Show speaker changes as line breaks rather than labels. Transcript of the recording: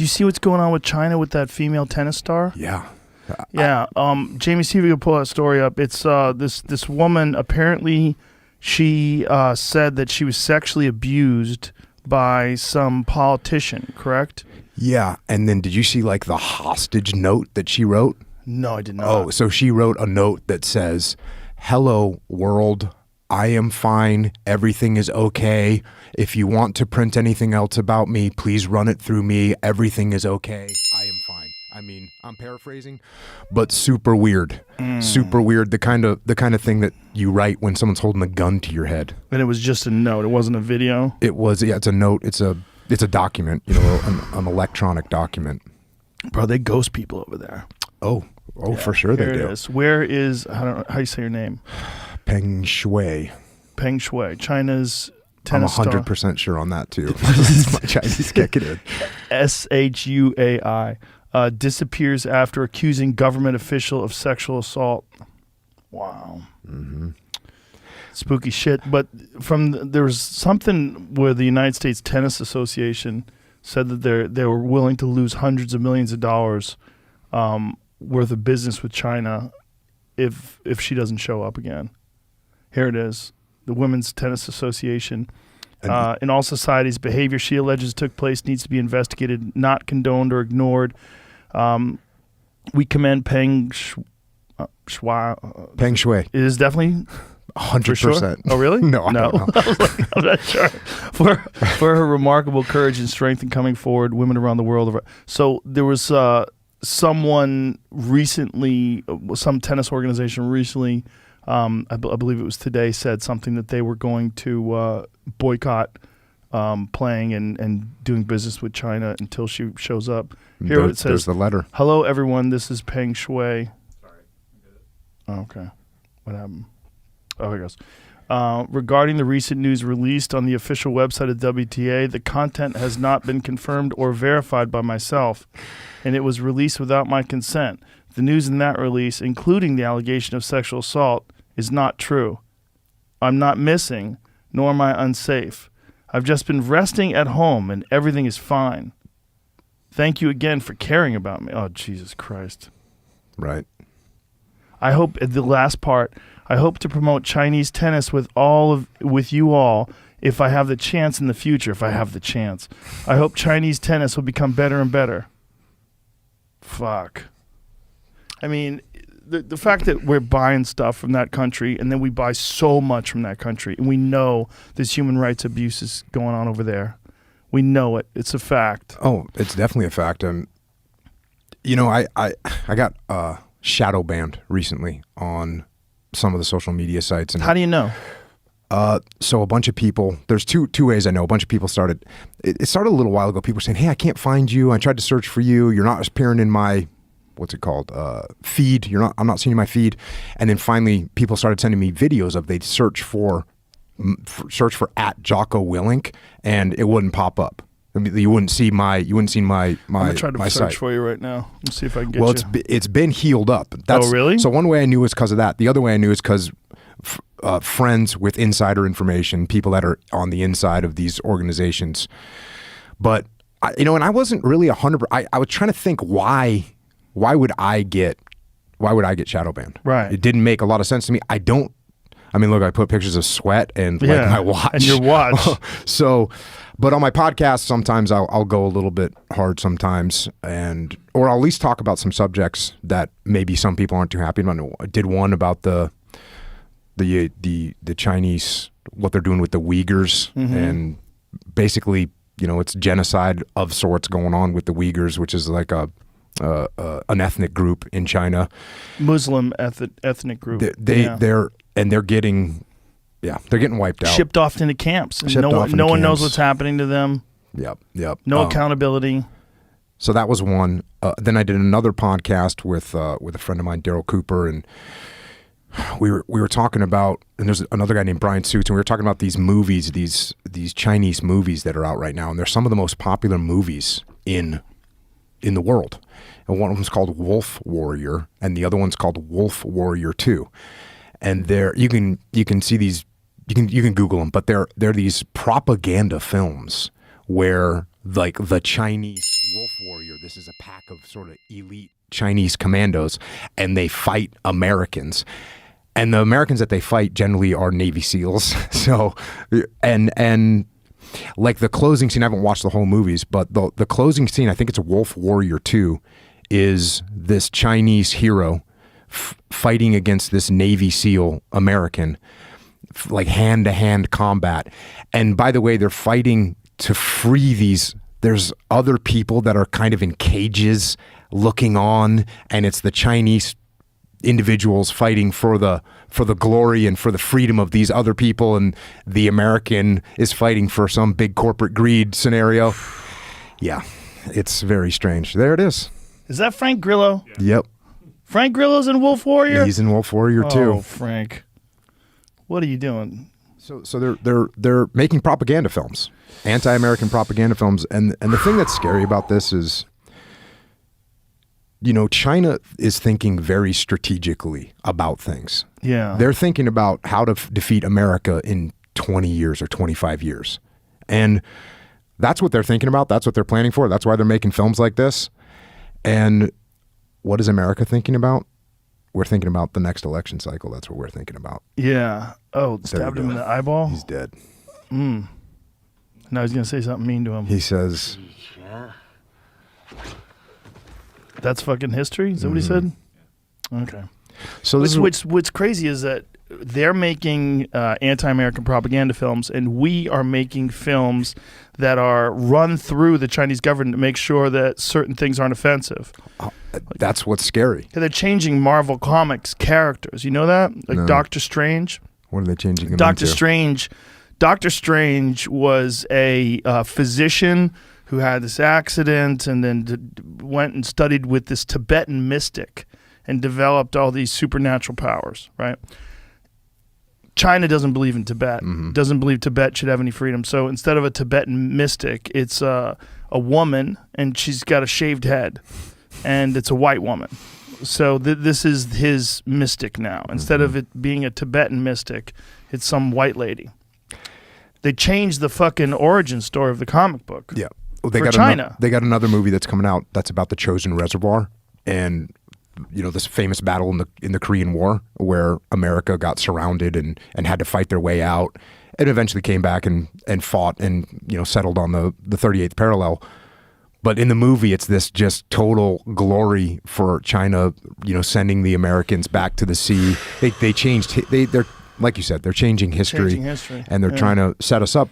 Do you see what's going on with China with that female tennis star?
Yeah.
Yeah. Jamie, see if you can pull that story up. It's this woman, apparently she said that she was sexually abused by some politician, correct?
Yeah. And then did you see like the hostage note that she wrote?
No, I did not.
Oh, so she wrote a note that says, "Hello, world. I am fine. Everything is okay. If you want to print anything else about me, please run it through me. Everything is okay. I am fine." I mean, I'm paraphrasing, but super weird. Super weird. The kind of thing that you write when someone's holding a gun to your head.
And it was just a note. It wasn't a video.
It was. Yeah, it's a note. It's a document. You know, an electronic document.
Bro, they ghost people over there.
Oh,
Yeah,
for sure they
here
do.
it is. Where is, I don't know how you say your name?
Peng Shuai.
Peng Shuai, China's tennis
I'm
star.
100% sure on that too. This is my Chinese kicking in.
Shuai disappears after accusing government official of sexual assault. Wow.
Mm-hmm.
Spooky shit. But there was something where the United States Tennis Association said that they were willing to lose hundreds of millions of dollars worth of business with China if she doesn't show up again. Here it is. The Women's Tennis Association. In all societies, behavior she alleges took place needs to be investigated, not condoned or ignored. We commend Peng Shuai.
Peng Shuai.
It is definitely
100%.
Sure? Oh, really?
No, I don't know.
I was like, I'm not sure. For her remarkable courage and strength in coming forward, women around the world. So there was someone recently, some tennis organization recently, I believe it was today, said something that they were going to boycott playing and doing business with China until she shows up. Here it says,
there's the letter.
"Hello, everyone. This is Peng Shuai." Sorry. Oh, okay. What happened? Oh, here it goes. Regarding the recent news released on the official website of WTA, the content has not been confirmed or verified by myself, and it was released without my consent. The news in that release, including the allegation of sexual assault, is not true. I'm not missing, nor am I unsafe. I've just been resting at home, and everything is fine. Thank you again for caring about me. Oh, Jesus Christ.
Right.
I hope, the last part, I hope to promote Chinese tennis with you all if I have the chance in the future, if I have the chance. I hope Chinese tennis will become better and better. Fuck. I mean, the fact that we're buying stuff from that country and then we buy so much from that country and we know there's human rights abuses going on over there. We know it. It's a fact.
Oh, it's definitely a fact. You know, I got shadow banned recently on some of the social media sites. And
how do you know?
So a bunch of people, there's two ways I know. A bunch of people started, it started a little while ago. People were saying, "Hey, I can't find you. I tried to search for you. You're not appearing in my, what's it called? Feed. I'm not seeing you in my feed." And then finally people started sending me videos of they'd search for at Jocko Willink and it wouldn't pop up. I mean, you wouldn't see my
I'm gonna try to
my
search
site.
for you right now. Let's see if I can get you.
Well, it's been healed up.
Oh, really?
So one way I knew is because of that. The other way I knew is because friends with insider information, people that are on the inside of these organizations. But and I wasn't really 100%. I was trying to think why would I get shadow banned?
Right.
It didn't make a lot of sense to me. I mean, look, I put pictures of sweat and like my watch.
And your watch.
So, but on my podcast, sometimes I'll go a little bit hard sometimes, or I'll at least talk about some subjects that maybe some people aren't too happy about. I did one about the Chinese, what they're doing with the Uyghurs, and basically, it's genocide of sorts going on with the Uyghurs, which is like an ethnic group in China.
Muslim ethnic group.
They're getting wiped out.
Shipped off into camps. No one knows what's happening to them.
Yep.
No accountability.
So that was one. Then I did another podcast with a friend of mine, Daryl Cooper, and we were talking about, and there's another guy named Brian Suits, and we were talking about these movies, these Chinese movies that are out right now, and they're some of the most popular movies in the world. And one of them's called Wolf Warrior, and the other one's called Wolf Warrior 2. And you can see these, you can Google them, but they're these propaganda films where like the Chinese wolf warrior. This is a pack of sort of elite Chinese commandos, and they fight Americans. And the Americans that they fight generally are Navy SEALs. So, and like the closing scene, I haven't watched the whole movies, but the closing scene, I think it's a Wolf Warrior 2, is this Chinese hero fighting against this Navy SEAL American, like hand-to-hand combat. And by the way, they're fighting to free these. There's other people that are kind of in cages looking on, and it's the Chinese individuals fighting for the glory and for the freedom of these other people, and the American is fighting for some big corporate greed scenario. Yeah, it's very strange. There it is.
Is that Frank Grillo?
Yeah. Yep.
Frank Grillo's in Wolf Warrior?
He's in Wolf Warrior too.
Oh, Frank. What are you doing?
So they're making propaganda films, anti-American propaganda films, and the thing that's scary about this is, you know, China is thinking very strategically about things.
Yeah.
They're thinking about how to defeat America in 20 years or 25 years. And that's what they're thinking about. That's what they're planning for. That's why they're making films like this. And what is America thinking about? We're thinking about the next election cycle. That's what we're thinking about.
Yeah. Oh, stabbed him in the eyeball?
He's dead.
Now he's going to say something mean to him.
He says...
That's fucking history? Is that what he said? Okay.
So
What's crazy is that they're making anti-American propaganda films, and we are making films that are run through the Chinese government to make sure that certain things aren't offensive.
That's what's scary.
They're changing Marvel Comics characters. You know that? Like
No.
Doctor Strange.
What are they changing him
Doctor
into?
Strange. Doctor Strange was a physician who had this accident and then went and studied with this Tibetan mystic and developed all these supernatural powers, right? China doesn't believe in Tibet, doesn't believe Tibet should have any freedom. So instead of a Tibetan mystic, it's a woman, and she's got a shaved head, and it's a white woman. So this is his mystic now. Instead of it being a Tibetan mystic, it's some white lady. They changed the fucking origin story of the comic book.
Yeah. Well,
For China.
They got another movie that's coming out that's about the Chosen Reservoir, and you know, this famous battle in the Korean War where America got surrounded and had to fight their way out, and eventually came back and fought and, you know, settled on the 38th parallel. But in the movie, it's this just total glory for China, you know, sending the Americans back to the sea. They're like you said, they're changing history,
Changing history.
and they're trying to set us up.